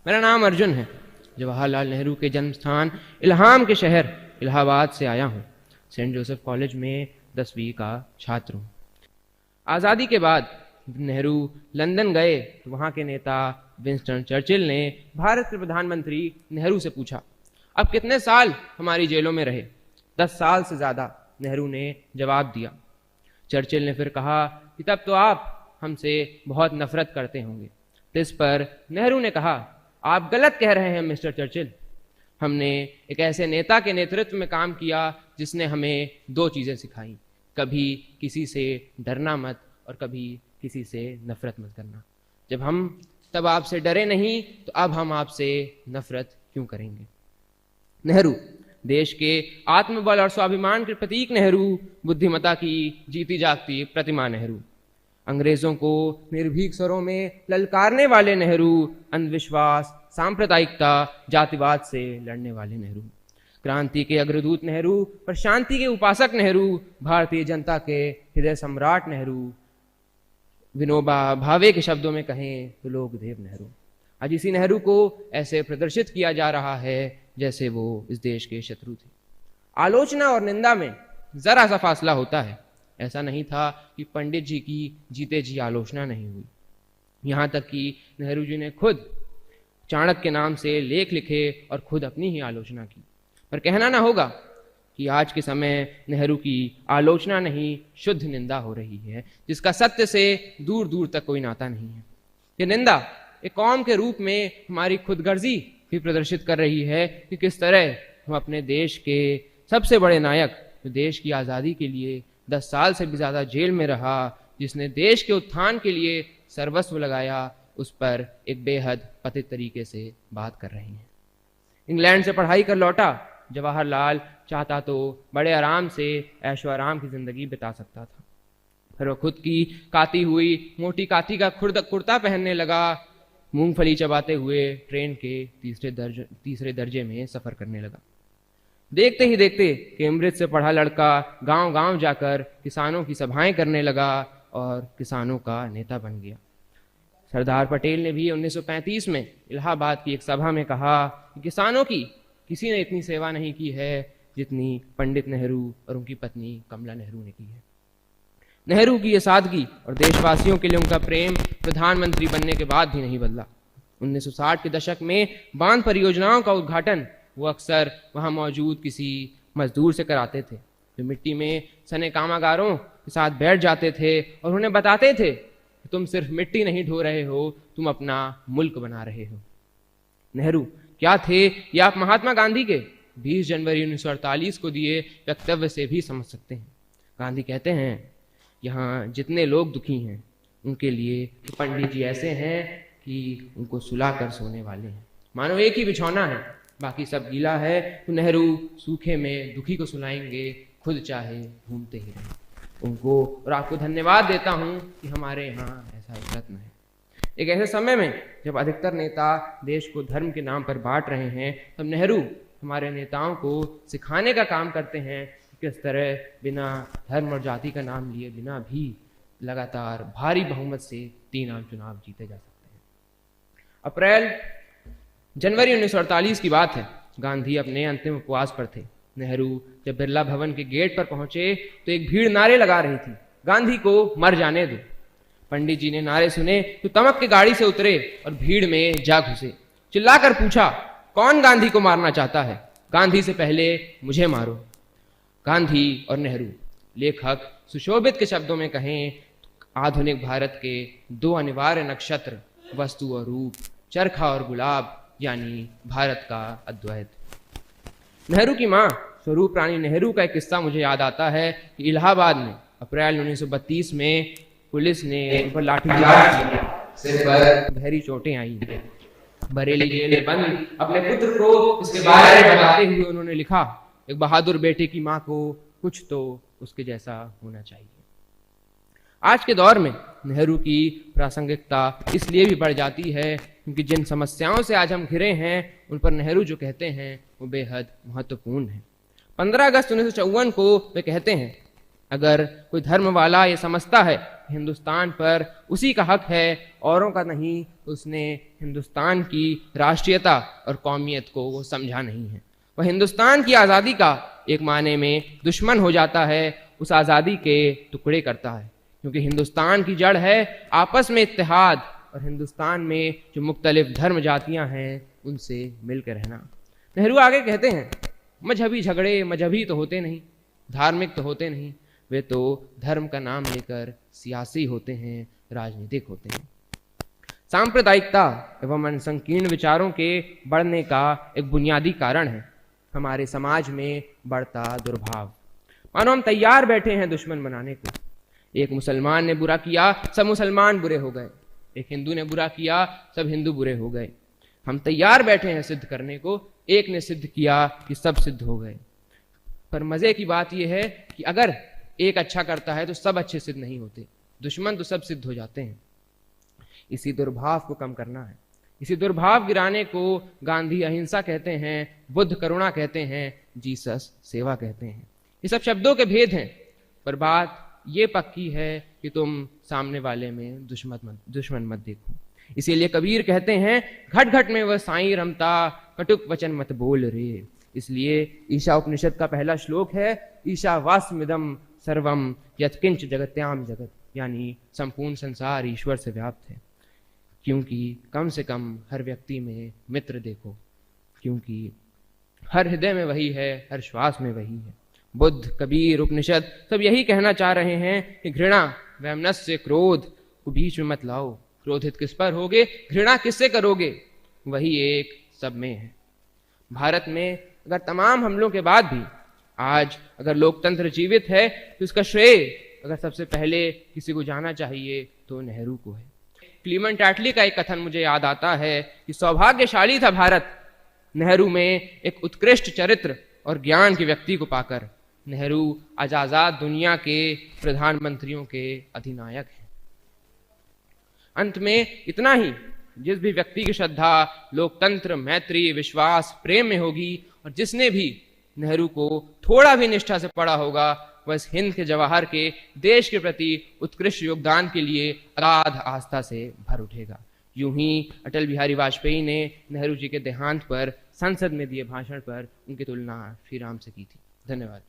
मेरा नाम अर्जुन है। जवाहरलाल नेहरू के जन्म स्थान इल्हाम के शहर इलाहाबाद से आया हूँ। सेंट जोसेफ कॉलेज में 10वीं का छात्र हूँ। आज़ादी के बाद नेहरू लंदन गए तो वहाँ के नेता विंस्टन चर्चिल ने भारत के प्रधानमंत्री नेहरू से पूछा, अब कितने साल हमारी जेलों में रहे? 10 साल से ज़्यादा, नेहरू ने जवाब दिया। चर्चिल ने फिर कहा कि तब तो आप हमसे बहुत नफरत करते होंगे। तो इस पर नेहरू ने कहा, आप गलत कह रहे हैं मिस्टर चर्चिल। हमने एक ऐसे नेता के नेतृत्व में काम किया जिसने हमें 2 चीज़ें सिखाई, कभी किसी से डरना मत और कभी किसी से नफरत मत करना। जब हम तब आपसे डरे नहीं तो अब हम आपसे नफरत क्यों करेंगे? नेहरू देश के आत्मबल और स्वाभिमान के प्रतीक नेहरू, बुद्धिमत्ता की जीती जागती प्रतिमा नेहरू, अंग्रेजों को निर्भीक स्वरों में ललकारने वाले नेहरू, अंधविश्वास, सांप्रदायिकता, जातिवाद से लड़ने वाले नेहरू, क्रांति के अग्रदूत नेहरू और शांति के उपासक नेहरू, भारतीय जनता के हृदय सम्राट नेहरू, विनोबा भावे के शब्दों में कहें तो लोकदेव नेहरू। आज इसी नेहरू को ऐसे प्रदर्शित किया जा रहा है जैसे वो इस देश के शत्रु थे। आलोचना और निंदा में जरा सा फासला होता है। ऐसा नहीं था कि पंडित जी की जीते जी आलोचना नहीं हुई। यहाँ तक कि नेहरू जी ने खुद चाणक्य के नाम से लेख लिखे और खुद अपनी ही आलोचना की। पर कहना ना होगा कि आज के समय नेहरू की आलोचना नहीं, शुद्ध निंदा हो रही है, जिसका सत्य से दूर दूर तक कोई नाता नहीं है। ये निंदा एक कौम के रूप में हमारी खुदगर्जी भी प्रदर्शित कर रही है कि किस तरह हम अपने देश के सबसे बड़े नायक, जो देश की आज़ादी के लिए 10 साल से भी ज़्यादा जेल में रहा, जिसने देश के उत्थान के लिए सर्वस्व लगाया, उस पर एक बेहद पतित तरीके से बात कर रहे हैं। इंग्लैंड से पढ़ाई कर लौटा जवाहरलाल चाहता तो बड़े आराम से ऐशो आराम की ज़िंदगी बिता सकता था। फिर वो खुद की काती हुई मोटी काती का कुर्ता पहनने लगा, मूंगफली चबाते हुए ट्रेन के तीसरे दर्जे में सफ़र करने लगा। देखते ही देखते कैम्ब्रिज से पढ़ा लड़का गांव गांव जाकर किसानों की सभाएं करने लगा और किसानों का नेता बन गया। सरदार पटेल ने भी 1935 में इलाहाबाद की एक सभा में कहा कि किसानों की किसी ने इतनी सेवा नहीं की है जितनी पंडित नेहरू और उनकी पत्नी कमला नेहरू ने की है। नेहरू की ये सादगी और देशवासियों के लिए उनका प्रेम प्रधानमंत्री बनने के बाद भी नहीं बदला। 1960 के दशक में बांध परियोजनाओं का उद्घाटन वो अक्सर वहाँ मौजूद किसी मजदूर से कराते थे, जो मिट्टी में सने कामगारों के साथ बैठ जाते थे और उन्हें बताते थे कि तुम सिर्फ मिट्टी नहीं ढो रहे हो, तुम अपना मुल्क बना रहे हो। नेहरू क्या थे ये आप महात्मा गांधी के 20 जनवरी 1948 को दिए वक्तव्य से भी समझ सकते हैं। गांधी कहते हैं, यहाँ जितने लोग दुखी हैं उनके लिए पंडित जी ऐसे हैं कि उनको सुला कर सोने वाले हैं। मानो एक ही बिछौना है, बाकी सब गीला है, तो नेहरू सूखे में दुखी को सुलाएंगे, खुद चाहे घूमते ही रहें उनको। और आपको धन्यवाद देता हूँ कि हमारे यहाँ ऐसा एक रत्न है। एक ऐसे समय में जब अधिकतर नेता देश को धर्म के नाम पर बांट रहे हैं, तब नेहरू हमारे नेताओं को सिखाने का काम करते हैं किस तरह बिना धर्म और जाति का नाम लिए बिना भी लगातार भारी बहुमत से 3 आम चुनाव जीते जा सकते हैं। जनवरी 1948 की बात है। गांधी अपने अंतिम उपवास पर थे। नेहरू जब बिरला भवन के गेट पर पहुंचे तो एक भीड़ नारे लगा रही थी, गांधी को मर जाने दो। पंडित जी ने नारे सुने तो तमक के गाड़ी से उतरे और भीड़ में जा घुसे। चिल्लाकर पूछा, कौन गांधी को मारना चाहता है? गांधी से पहले मुझे मारो। गांधी और नेहरू, लेखक सुशोभित के शब्दों में कहें, आधुनिक भारत के 2 अनिवार्य नक्षत्र, वस्तु और रूप, चरखा और गुलाब, यानी भारत का अद्वैत। नेहरू की मां स्वरूप रानी नेहरू का एक किस्सा मुझे याद आता है कि इलाहाबाद में अप्रैल 1932 में पुलिस ने उन पर लाठीचार्ज किया, सिर पर गहरी चोटें आई। बरेली जेल में बंद अपने पुत्र को इसके बारे में बताते हुए उन्होंने लिखा, एक बहादुर बेटे की मां को कुछ तो उसके जैसा होना चाहिए। आज के दौर में नेहरू की प्रासंगिकता इसलिए भी बढ़ जाती है क्योंकि जिन समस्याओं से आज हम घिरे हैं उन पर नेहरू जो कहते हैं वो बेहद महत्वपूर्ण है। 15 अगस्त 1954 को वे कहते हैं, अगर कोई धर्म वाला ये समझता है हिंदुस्तान पर उसी का हक है, औरों का नहीं, तो उसने हिंदुस्तान की राष्ट्रीयता और कौमियत को वो समझा नहीं है। वह हिंदुस्तान की आज़ादी का एक मायने में दुश्मन हो जाता है, उस आज़ादी के टुकड़े करता है, क्योंकि हिंदुस्तान की जड़ है आपस में इत्तेहाद और हिंदुस्तान में जो मुख्तलिफ धर्म जातियां हैं उनसे मिलकर रहना। नेहरू आगे कहते हैं, मजहबी झगड़े मजहबी तो होते नहीं, धार्मिक तो होते नहीं, वे तो धर्म का नाम लेकर सियासी होते हैं, राजनीतिक होते हैं। सांप्रदायिकता एवं संकीर्ण विचारों के बढ़ने का एक बुनियादी कारण है हमारे समाज में बढ़ता दुर्भाव। मानो हम तैयार बैठे हैं दुश्मन बनाने को। एक मुसलमान ने बुरा किया, सब मुसलमान बुरे हो गए। एक हिंदू ने बुरा किया, सब हिंदू बुरे हो गए। हम तैयार बैठे हैं सिद्ध करने को, एक ने सिद्ध किया कि सब सिद्ध हो गए। पर मजे की बात यह है कि अगर एक अच्छा करता है तो सब अच्छे सिद्ध नहीं होते, दुश्मन तो सब सिद्ध हो जाते हैं। इसी दुर्भाव को कम करना है। इसी दुर्भाव गिराने को गांधी अहिंसा कहते हैं, बुद्ध करुणा कहते हैं, जीसस सेवा कहते हैं। ये सब शब्दों के भेद हैं, पर बात ये पक्की है कि तुम सामने वाले में दुश्मन मत देखो। इसीलिए कबीर कहते हैं, घट घट में वह साईं रमता, कटुक वचन मत बोल रे। इसलिए ईशा उपनिषद का पहला श्लोक है, ईशावास्मिदं सर्वम यत्किंच जगत्याम जगत, यानी संपूर्ण संसार ईश्वर से व्याप्त है। क्योंकि कम से कम हर व्यक्ति में मित्र देखो, क्योंकि हर हृदय में वही है, हर श्वास में वही है। बुद्ध, कबीर, उपनिषद सब यही कहना चाह रहे हैं कि घृणा वैमनस्य क्रोध को बीच में मत लाओ। क्रोधित किस पर होगे, घृणा किससे करोगे, वही एक सब में है। भारत में अगर तमाम हमलों के बाद भी आज अगर लोकतंत्र जीवित है तो इसका श्रेय अगर सबसे पहले किसी को जाना चाहिए तो नेहरू को है। क्लीमेंट एटली का एक कथन मुझे याद आता है कि सौभाग्यशाली था भारत नेहरू में एक उत्कृष्ट चरित्र और ज्ञान के व्यक्ति को पाकर। नेहरू आज आजाद दुनिया के प्रधानमंत्रियों के अधिनायक हैं। अंत में इतना ही, जिस भी व्यक्ति की श्रद्धा लोकतंत्र, मैत्री, विश्वास, प्रेम में होगी और जिसने भी नेहरू को थोड़ा भी निष्ठा से पढ़ा होगा, वह इस हिंद के जवाहर के देश के प्रति उत्कृष्ट योगदान के लिए अगाध आस्था से भर उठेगा। यूं ही अटल बिहारी वाजपेयी ने नेहरू जी के देहांत पर संसद में दिए भाषण पर उनकी तुलना श्री राम से की थी। धन्यवाद।